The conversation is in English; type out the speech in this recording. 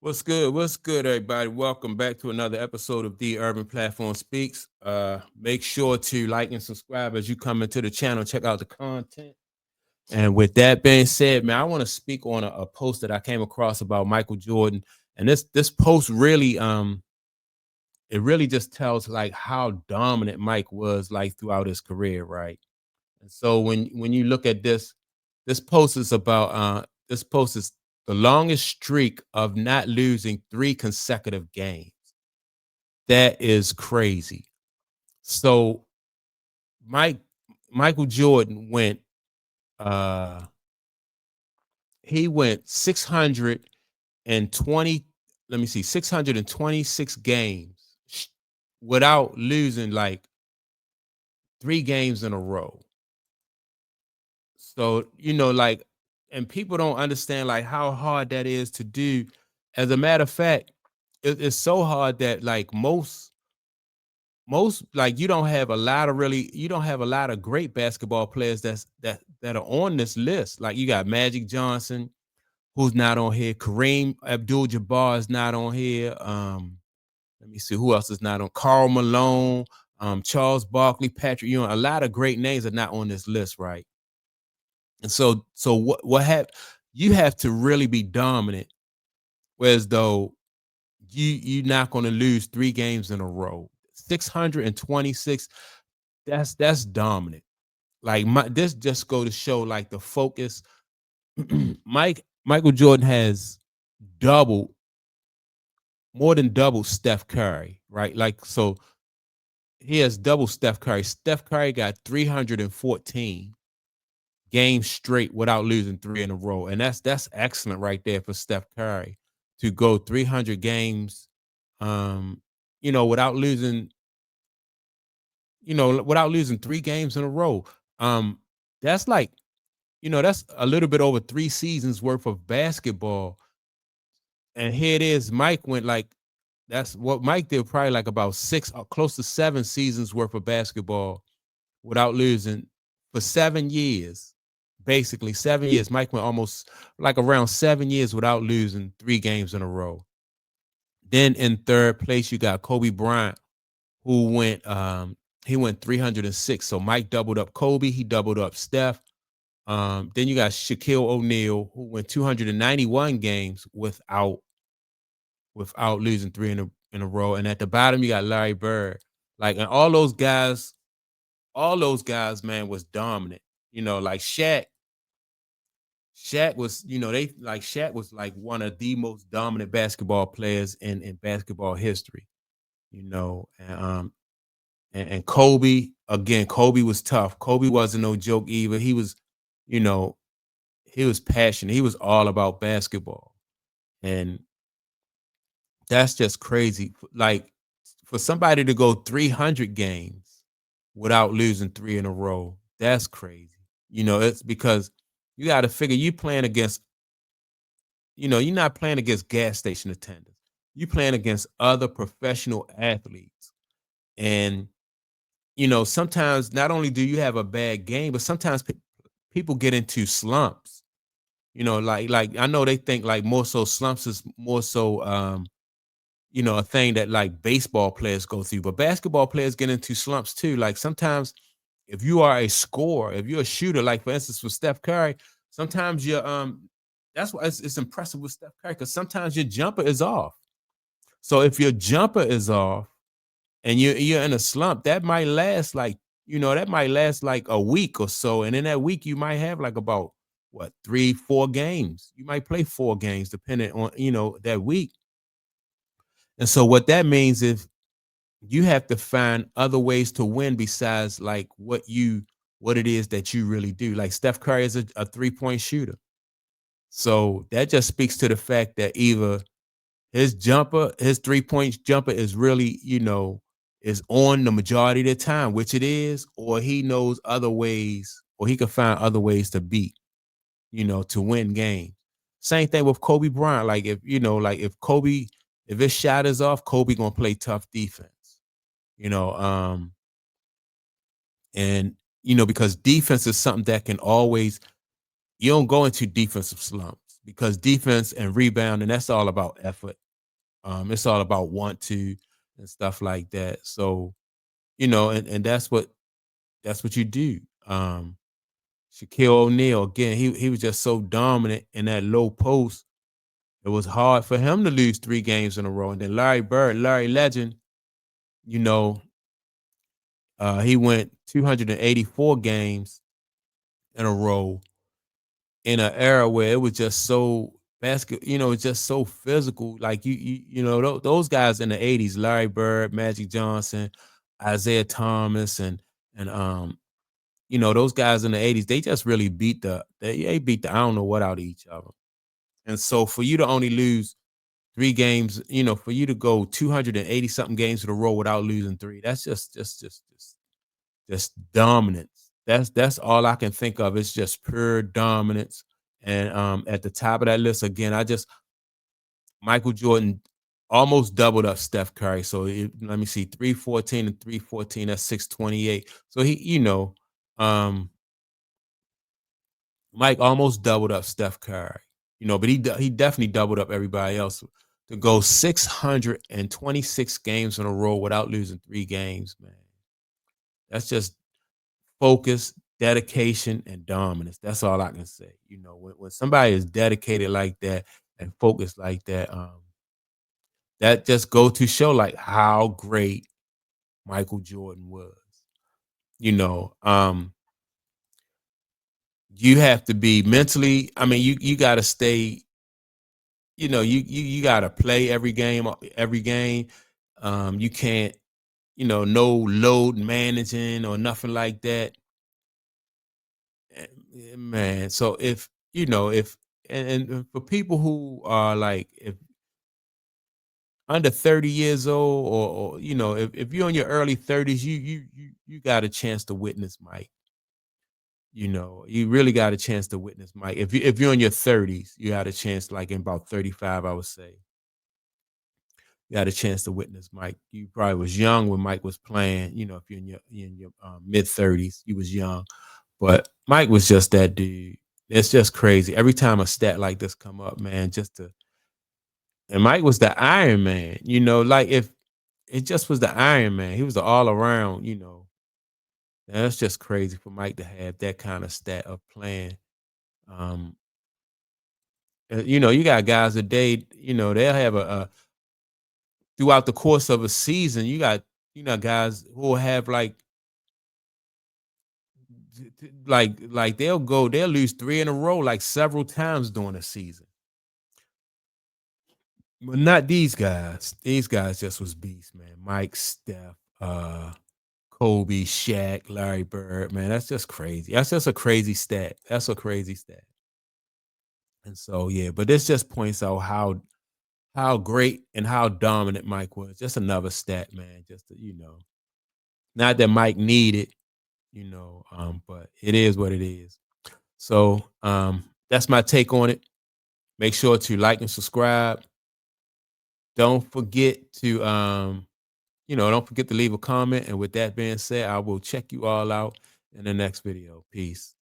What's good? What's good, everybody? Welcome back to another episode of The Urban Platform Speaks. Make sure to like and subscribe as you come into the channel. Check out the content. And with that being said, man, I want to speak on a post that I came across about Michael Jordan. And this post really it really just tells like how dominant Mike was like throughout his career, right? And so when you look at this post is about this post is the longest streak of not losing 3 consecutive games. That is crazy. So Mike Michael Jordan went uh he went 620, let me see, 626 games without losing like 3 games in a row. So, like, and people don't understand like how hard that is to do. As a matter of fact, it's so hard that like most like you don't have a lot of great basketball players that are on this list. Like you got Magic Johnson, who's not on here. Kareem Abdul-Jabbar is not on here. Let me see who else is not on. Karl Malone, Charles Barkley, Patrick. A lot of great names are not on this list, right? And so you have to really be dominant, whereas though you're not going to lose 3 games in a row. 626, that's dominant. Like this just go to show like the focus. Michael Jordan has double more than double Steph Curry, right? Like so he has double Steph Curry. Steph Curry got 314 games straight without losing 3 in a row. And that's excellent right there for Steph Curry to go 300 games without losing, without losing 3 games in a row. That's like, that's a little bit over 3 seasons worth of basketball. And here it is. Mike went like that's what Mike did, probably like about 6 close to 7 seasons worth of basketball without losing for 7 years. Basically 7 years. Mike went almost like around 7 years without losing 3 games in a row. Then in third place, you got Kobe Bryant, who he went 306. So Mike doubled up Kobe, he doubled up Steph. Then you got Shaquille O'Neal, who went 291 games without losing 3 in a row. And at the bottom, you got Larry Bird. Like, and all those guys, man, was dominant. Like Shaq was, Shaq was like one of the most dominant basketball players in basketball history. And Kobe, again, Kobe was tough. Kobe wasn't no joke either. He was, you know, he was passionate. He was all about basketball. And that's just crazy. Like for somebody to go 300 games without losing 3 in a row, that's crazy. It's because you got to figure you're not playing against gas station attendants. You playing against other professional athletes. And sometimes not only do you have a bad game, but sometimes people get into slumps. Like I know they think like more so slumps is more so a thing that like baseball players go through, but basketball players get into slumps too. Like sometimes if you are a scorer, if you're a shooter, like for instance with Steph Curry, sometimes you're that's why it's impressive with Steph Curry because sometimes your jumper is off. So if your jumper is off and you're in a slump, that might last like a week or so. And in that week, you might have like about what 3-4 games. You might play 4 games depending on that week. And so what that means is you have to find other ways to win besides like what it is that you really do. Like Steph Curry is a 3-point shooter. So that just speaks to the fact that either his 3-point jumper is really, is on the majority of the time, which it is, or he knows other ways, or he can find other ways to beat, to win games. Same thing with Kobe Bryant. Like if his shot is off, Kobe gonna play tough defense. You know, and because defense is something that can always, you don't go into defensive slumps. because defense and rebounding, that's all about effort. It's all about want to and stuff like that. So, and that's what you do. Shaquille O'Neal, again, he was just so dominant in that low post. It was hard for him to lose 3 games in a row. And then Larry Bird, Larry Legend, you know, he went 284 games in a row in an era where it was just so it's just so physical. Like those guys in the '80s, Larry Bird, Magic Johnson, Isaiah Thomas, and those guys in the '80s, they just really beat the I don't know what out of each other. And so for you to only lose 3 games, for you to go 280 something games in a row without losing three, that's just dominance. That's all I can think of. It's just pure dominance. And at the top of that list again, Michael Jordan almost doubled up Steph Curry. So let me see, 314 and 314. That's 628. So um, Mike almost doubled up Steph Curry. But he definitely doubled up everybody else to go 626 games in a row without losing 3 games, man. That's just focus, dedication, and dominance. That's all I can say. When somebody is dedicated like that and focused like that, that just go to show like how great Michael Jordan was. You know, um, you have to be mentally. I mean, you got to stay. You got to play every game. Every game, you can't. No load managing or nothing like that. Man, so if and for people who are like if under 30 years old or if you're in your early 30s, you got a chance to witness Mike. You really got a chance to witness Mike. If you're in your 30s, you had a chance, like in about 35, I would say. You had a chance to witness Mike. You probably was young when Mike was playing. If you're in your mid 30s, you was young. But Mike was just that dude. It's just crazy. Every time a stat like this come up, man, and Mike was the Iron Man, like if it just was the Iron Man, he was the all around. That's just crazy for Mike to have that kind of stat of playing. Um, you got guys today, they'll have a throughout the course of a season, you got guys who will have like they'll lose 3 in a row like several times during a season. But not these guys. These guys just was beasts, man. Mike, Steph, Kobe, Shaq, Larry Bird, man. That's just crazy. That's just a crazy stat. That's a crazy stat. And so yeah, but this just points out how great and how dominant Mike was. Just another stat, man. Just not that Mike needed, but it is what it is. So that's my take on it. Make sure to like and subscribe. Don't forget to don't forget to leave a comment. And with that being said, I will check you all out in the next video. Peace.